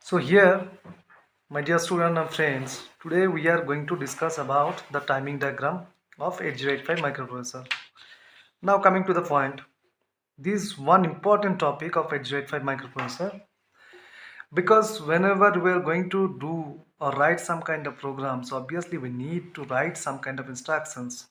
So here, my dear student and friends, today we are going to discuss about the timing diagram of 8085 microprocessor. Now coming to the point, this is one important topic of 8085 microprocessor because whenever we are going to do or write some kind of programs, obviously we need to write some kind of instructions.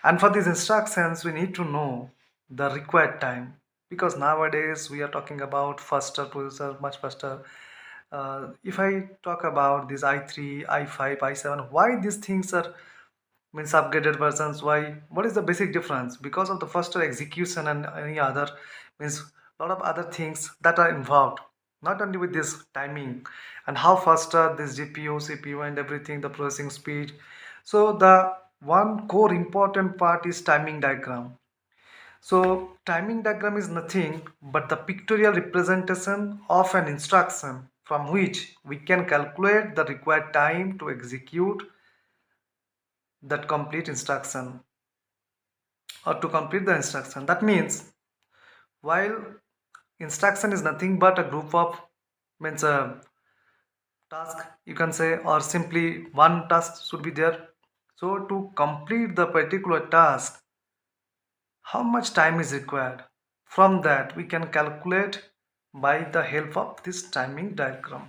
And for these instructions, we need to know the required time because nowadays we are talking about faster processor, much faster. If I talk about these i3, i5, i7, why these things are means upgraded versions? Why? What is the basic difference? Because of the faster execution and any other means lot of other things that are involved. Not only with this timing and how faster this GPU, CPU, and everything, the processing speed. So the one core important part is timing diagram. So timing diagram is nothing but the pictorial representation of an instruction from which we can calculate the required time to execute that complete instruction or to complete the instruction. That means while instruction is nothing but a group of means a task you can say, or simply one task should be there. So to complete the particular task, how much time is required? From that we can calculate by the help of this timing diagram.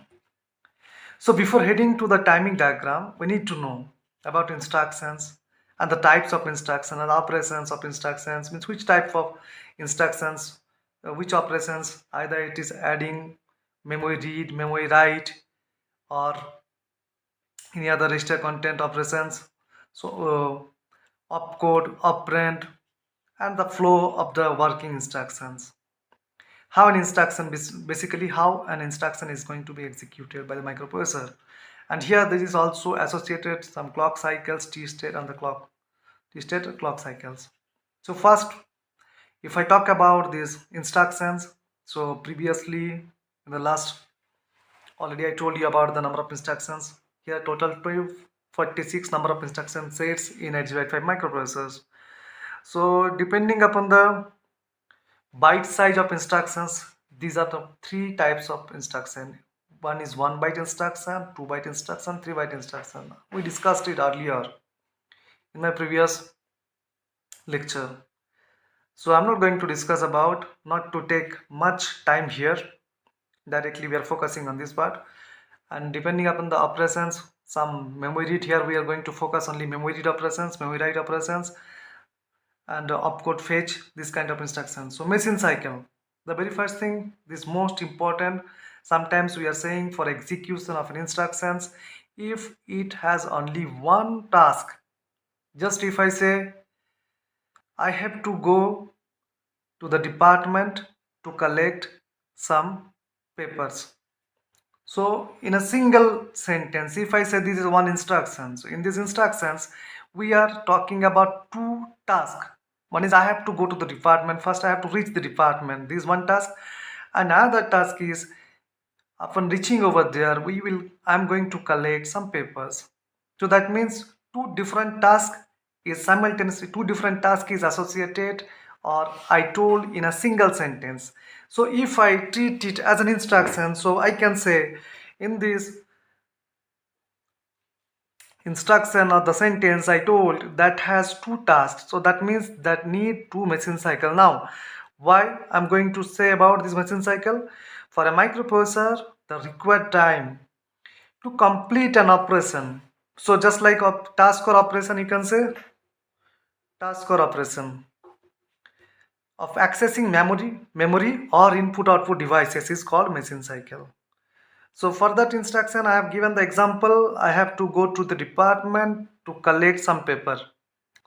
So before heading to the timing diagram, we need to know about instructions and the types of instructions and operations of instructions, means which type of instructions, which operations, either it is adding, memory read, memory write, or any other register content operations. So opcode, operand, and the flow of the working instructions. How an instruction basically how an instruction is going to be executed by the microprocessor. And here there is also associated some clock cycles, t state, and the t state clock cycles. So first, if I talk about these instructions, so previously in the last already I told you about the number of instructions. Here total 46 number of instruction sets in 8085 microprocessors. So depending upon the byte size of instructions, these are the three types of instruction. One is 1 byte instruction, 2 byte instruction, 3 byte instruction. We discussed it earlier in my previous lecture. So I'm not going to discuss about, not to take much time here. Directly we are focusing on this part, and depending upon the operations, some memory read, here we are going to focus only memory read operations, memory write operations, and opcode fetch, this kind of instructions. So machine cycle, the very first thing, this most important. Sometimes we are saying for execution of an instructions, if it has only one task, just if I say I have to go to the department to collect some papers. So in a single sentence, if I say this is one instruction, so in these instructions we are talking about two tasks. One is I have to go to the department, first I have to reach the department, this is one task. Another task is upon reaching over there I'm going to collect some papers. So that means two different tasks is simultaneously, two different tasks is associated or I told in a single sentence. So if I treat it as an instruction, so I can say in this instruction or the sentence I told that has two tasks, so that means that need two machine cycle. Now why I'm going to say about this machine cycle? For a microprocessor, the required time to complete an operation, so just like a task or operation, you can say task or operation of accessing memory or input output devices is called machine cycle. So for that instruction I have given the example, I have to go to the department to collect some paper.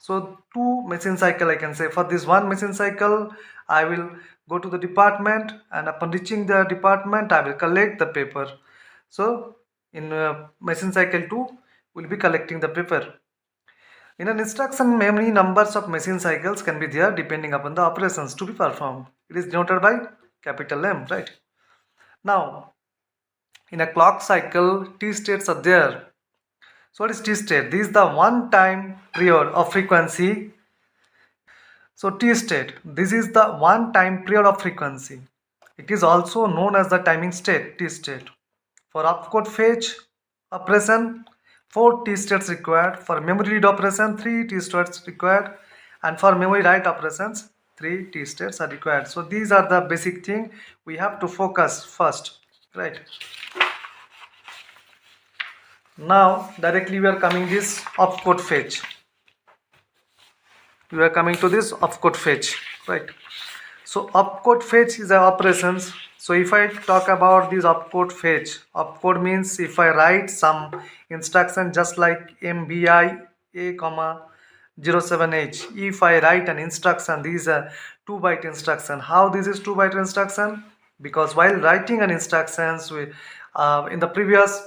So two machine cycle I can say. For this one machine cycle I will go to the department, and upon reaching the department I will collect the paper. So in machine cycle 2 will be collecting the paper. In an instruction, many numbers of machine cycles can be there depending upon the operations to be performed. It is denoted by capital M, right? Now in a clock cycle, T states are there. So what is T state? This is the one time period of frequency. So T state, this is the one time period of frequency. It is also known as the timing state, T state. For opcode fetch operation, 4 T states required. For memory read operation, 3 T states required. And for memory write operations, 3 T states are required. So these are the basic thing we have to focus first, right? Now directly we are coming this opcode fetch. We are coming to this opcode fetch, right? So opcode fetch is a operations. So if I talk about this opcode fetch, opcode means if I write some instruction just like MBI A comma 07H. If I write an instruction, this is a 2-byte instruction. How this is 2-byte instruction? Because while writing an instructions, in the previous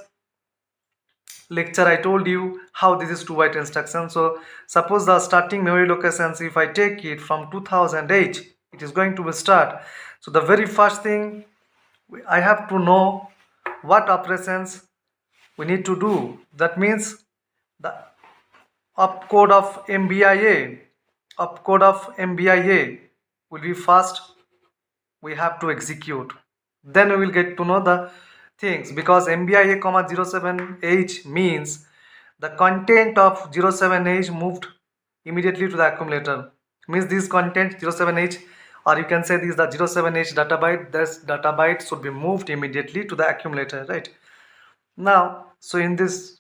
lecture I told you how this is 2-byte instruction. So suppose the starting memory locations, if I take it from 2008, it is going to be start. So the very first thing I have to know what operations we need to do. That means the opcode of MBIA will be first we have to execute. Then we will get to know the things, because MBIA, 07H means the content of 07H moved immediately to the accumulator. Means this content 07H, or you can say this is the 07H data byte. This data byte should be moved immediately to the accumulator, right? Now, so in this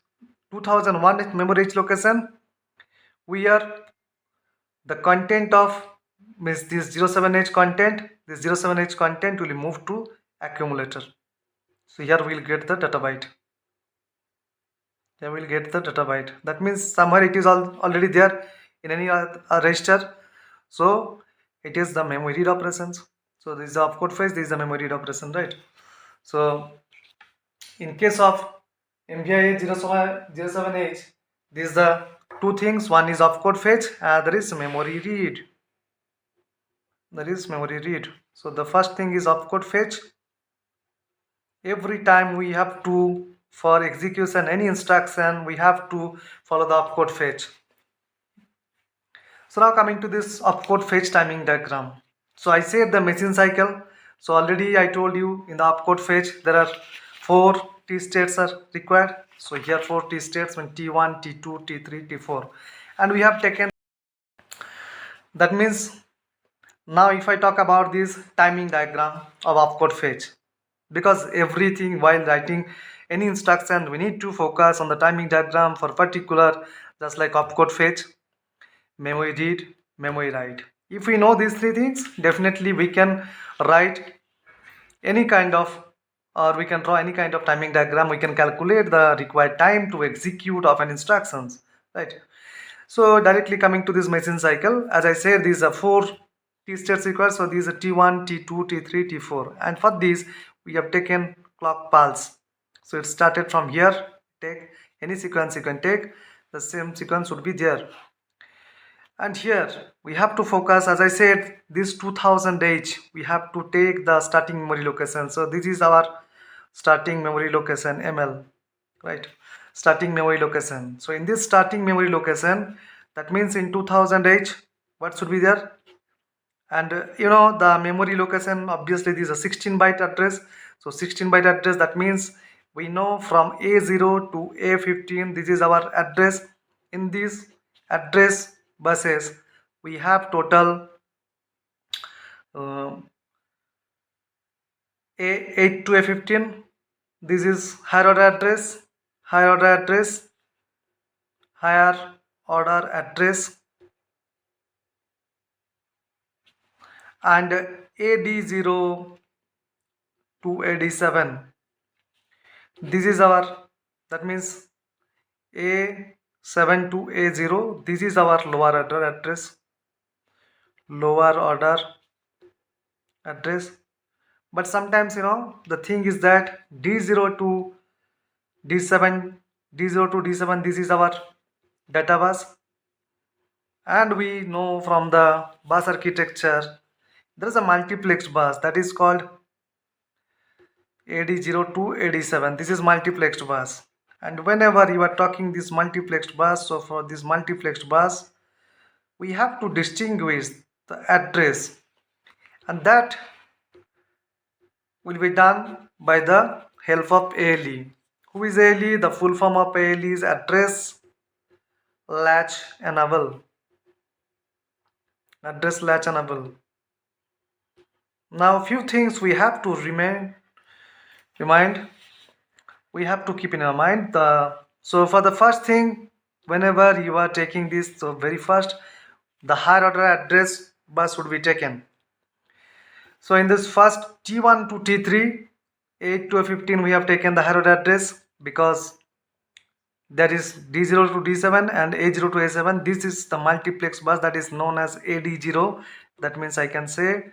2001 memory H location, we are the content of means this 07H content, this 07H content will be moved to accumulator. So here we will get the data byte. Here we will get the data byte. That means somewhere it is already there in any register. So it is the memory read operations. So this is the opcode phase, this is the memory read operation, right? So in case of MVIA 07H, these are two things. One is opcode fetch, there is memory read. There is memory read. So the first thing is opcode fetch. Every time we have to, for execution any instruction, we have to follow the opcode fetch. So now coming to this opcode fetch timing diagram. So I said the machine cycle. So already I told you in the opcode fetch there are 4 T states are required. So here 4 T states, when T1, T2, T3, T4, and we have taken. That means now if I talk about this timing diagram of opcode fetch, because everything while writing any instruction we need to focus on the timing diagram for particular, just like opcode fetch, memory read, memory write. If we know these 3 things, definitely we can write any kind of, or we can draw any kind of timing diagram. We can calculate the required time to execute of an instructions, right? So directly coming to this machine cycle, as I said, these are 4 T states required. So these are T1, T2, T3, T4, and for these we have taken clock pulse. So it started from here. Take any sequence you can take, the same sequence would be there. And here we have to focus, as I said, this 2000H we have to take the starting memory location. So this is our starting memory location, ML, right? Starting memory location. So in this starting memory location, that means in 2000H what should be there? And the memory location, obviously this is a 16-byte address. So 16-byte address, that means we know from A0 to A15, this is our address. In this address buses we have total A8 to A15. This is higher order address, higher order address, higher order address, and AD0 to AD7. This is our, that means A7 to A0. This is our lower order address, lower order address. But sometimes the thing is that D0 to D7, D0 to D7, this is our data bus. And we know from the bus architecture there is a multiplex bus that is called AD0 to AD7. This is multiplexed bus. And whenever you are talking this multiplexed bus, so for this multiplexed bus we have to distinguish the address, and that will be done by the help of ALE. Who is ALE? The full form of ALE is address latch enable. Address latch enable. Now few things we have to remind we have to keep in our mind. So for the first thing, whenever you are taking this, so very first the higher order address bus would be taken. So in this first T1 to T3, 8 to 15 we have taken the higher order address because that is D0 to D7 and A0 to A7. This is the multiplex bus that is known as AD0. That means I can say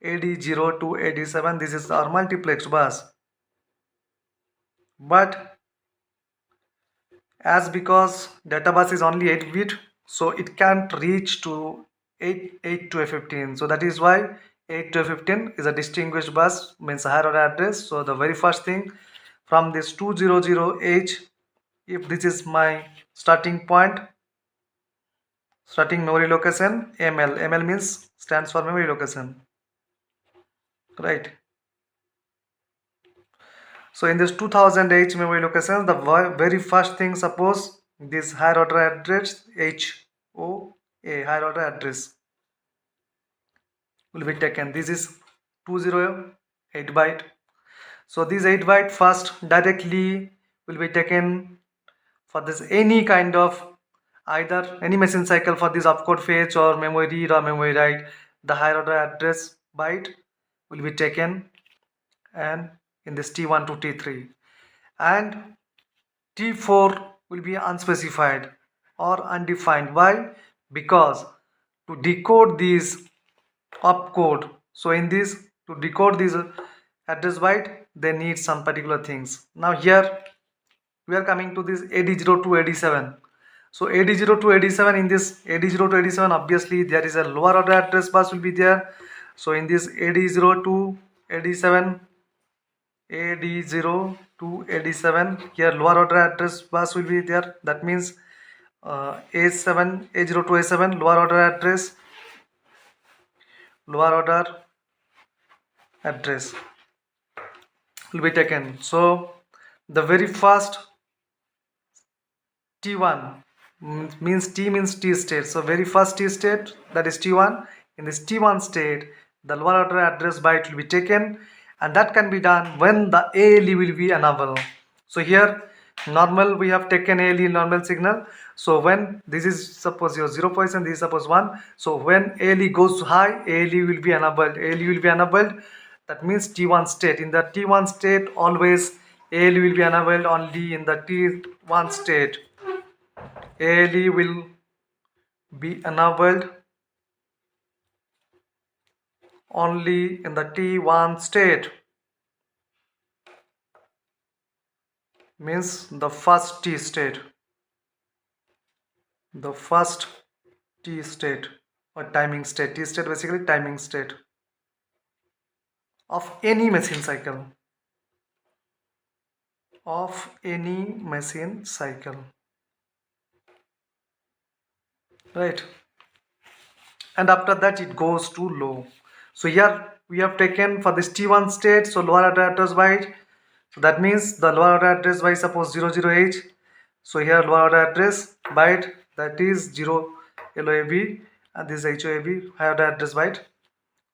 AD0 to AD7. This is our multiplex bus. But as because data bus is only 8 bit, so it can't reach to 8 to A15. So that is why 8 to A15 is a distinguished bus, means higher order address. So the very first thing from this 200H, if this is my starting point, starting memory location, ML means stands for memory location, right? So in this 2000H memory location, the very first thing, suppose this higher order address HOA, higher order address will be taken. This is 208 byte. So this 8 byte first directly will be taken for this any kind of either any machine cycle for this opcode fetch or memory read or memory write. The higher order address byte will be taken and in this T1 to T3, and T4 will be unspecified or undefined. Why? Because to decode these opcode, so in this to decode this address byte they need some particular things. Now here we are coming to this AD0 to AD7. So AD0 to AD7, in this AD0 to AD7 obviously there is a lower order address bus will be there. So in this AD0 to AD7, AD0 to AD7, here lower order address bus will be there. That means A7, A0 to A7 lower order address will be taken. So the very first T1 means T state. So very first T state, that is T1. In this T1 state, the lower order address byte will be taken, and that can be done when the ALE will be enabled. So here normal we have taken ALE normal signal. So when this is suppose your 0 position, this is suppose 1. So when ALE goes high, ALE will be enabled. ALE will be enabled. That means T1 state. In the T1 state, always ALE will be enabled only in the T1 state. ALE will be enabled only in the T1 state, means the first T state, the first T state or timing state. T state basically timing state of any machine cycle, right? And after that it goes to low. So here we have taken for this T1 state, so lower order address byte. So that means the lower order address byte, suppose 00H. So here lower order address byte, that is 0 LOAB and this HOAB, higher order address byte.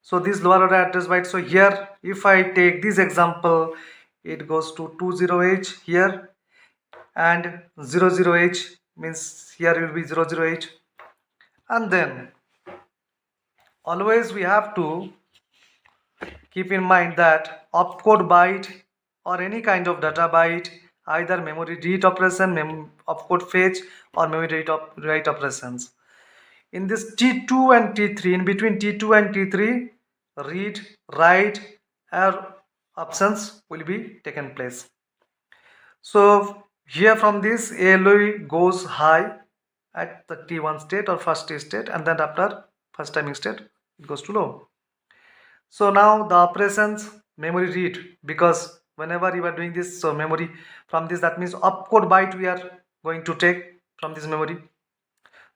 So this lower order address byte. So here if I take this example, it goes to 20H here, and 00H means here will be 00H. And then always we have to keep in mind that opcode byte or any kind of data byte, either memory read operation, opcode fetch or memory write operations. In this T2 and T3, in between T2 and T3, read, write options will be taken place. So here from this ALE goes high at the T1 state or first T state, and then after first timing state it goes to low. So now the operations memory read, because whenever you are doing this, so memory from this, that means opcode byte we are going to take from this memory.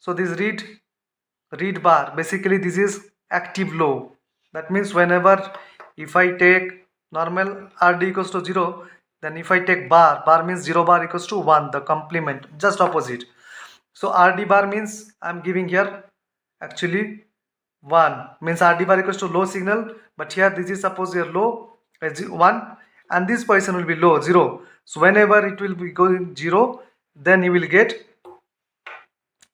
So this read bar, basically this is active low. That means whenever if I take normal RD equals to 0, Then if I take bar means 0 bar equals to 1, the complement, just opposite. So RD bar means I'm giving here actually 1, means RD bar equals to low signal, but here this is suppose here low 1 and this position will be low 0. So whenever it will be going 0, then you will get,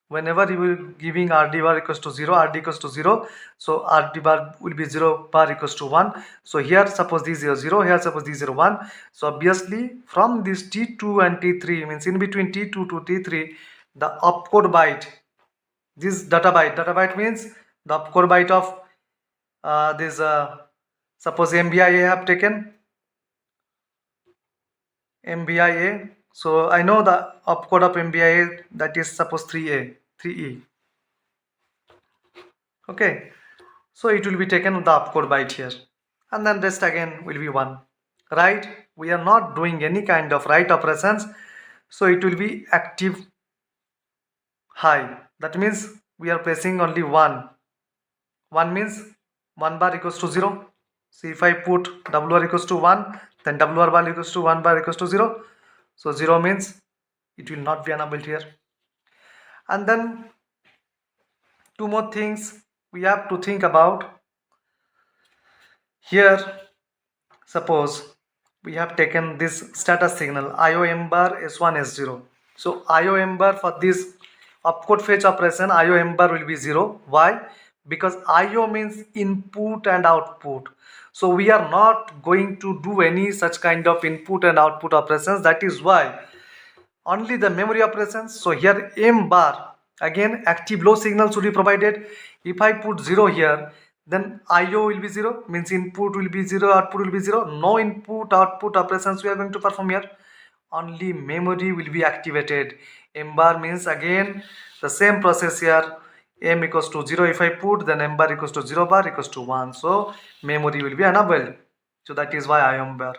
whenever you will giving RD bar equals to 0, RD equals to 0, so RD bar will be 0 bar equals to 1. So here suppose this is 0, here suppose this is 1. So obviously from this T2 and T3, means in between T2 to T3, the opcode byte, this data byte means the opcode byte of this suppose MBIA have taken MBIA. So I know the opcode of MBIA, that is suppose 3E. Okay, so it will be taken the opcode byte here, and then rest again will be 1, right? We are not doing any kind of write operations, so it will be active high. That means we are pressing only 1. 1 means 1 bar equals to 0. So if I put WR equals to 1, then WR bar equals to 1 bar equals to 0. So 0 means it will not be enabled here. And then two more things we have to think about. Here suppose we have taken this status signal IOM bar S1 S0. So IOM bar for this opcode fetch operation, IOM bar will be 0. Why? Because IO means input and output. So we are not going to do any such kind of input and output operations. That is why only the memory operations. So here M bar, again active low signal should be provided. If I put 0 here, then IO will be 0, means input will be 0, output will be 0. No input output operations we are going to perform here. Only memory will be activated. M bar means again the same process here. M equals to 0 if I put, then M bar equals to 0 bar equals to 1. So memory will be enabled. So that is why IOM bar.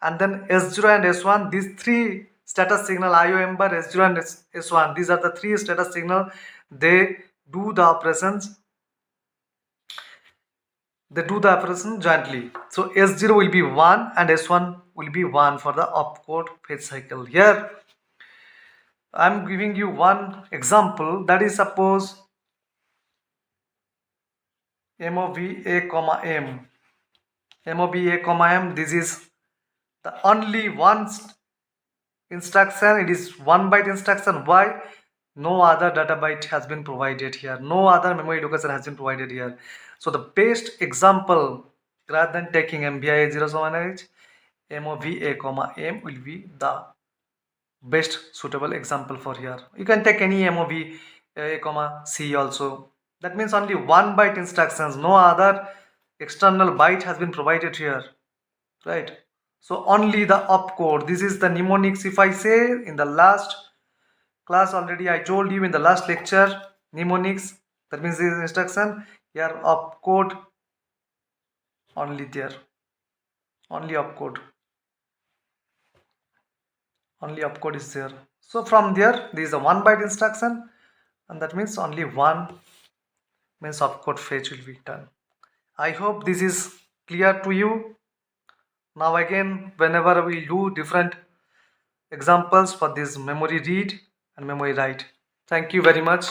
And then S0 and S1, these three status signal IOM bar, S0 and S1, these are the three status signal. They do the operations. They do the operation jointly. So S0 will be 1 and S1 will be 1 for the opcode fetch cycle. Here I am giving you one example, that is suppose MOVA, M. MOVA, M, this is the only one instruction, it is 1 byte instruction. Why? No other data byte has been provided here, no other memory location has been provided here. So the best example, rather than taking MBIA 071H, MOVA, M will be the best suitable example for here. You can take any MOV C also. That means only 1 byte instructions, no other external byte has been provided here, right? So only the opcode. This is the mnemonics. If I say in the last class already, I told you in the last lecture, mnemonics, that means this instruction here, opcode only there, only opcode is there. So from there, this is a 1 byte instruction, and that means only 1 means opcode fetch will be done. I hope this is clear to you. Now again, whenever we do different examples for this memory read and memory write. Thank you very much.